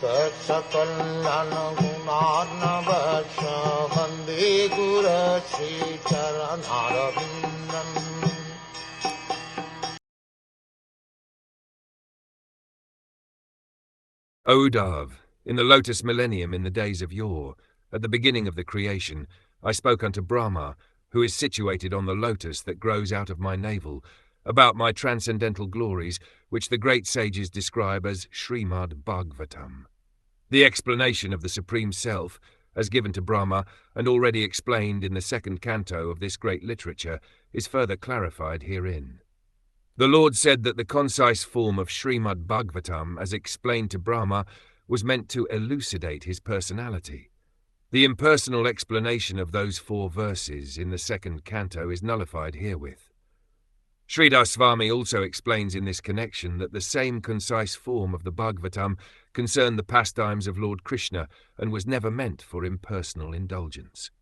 Saksakalyan gunarnavasya Vande Guru Sri Charanaravindan. O dove, in the lotus millennium in the days of yore, at the beginning of the creation, I spoke unto Brahmā, who is situated on the lotus that grows out of my navel, about my transcendental glories, which the great sages describe as Srimad Bhagwatam. The explanation of the Supreme Self, as given to Brahmā and already explained in the second canto of this great literature, is further clarified herein. The Lord said that the concise form of Srimad Bhagwatam, as explained to Brahmā, was meant to elucidate his personality. The impersonal explanation of those 4 verses in the second canto is nullified herewith. Sridhar Swami also explains in this connection that the same concise form of the Bhagavatam concerned the pastimes of Lord Krishna and was never meant for impersonal indulgence.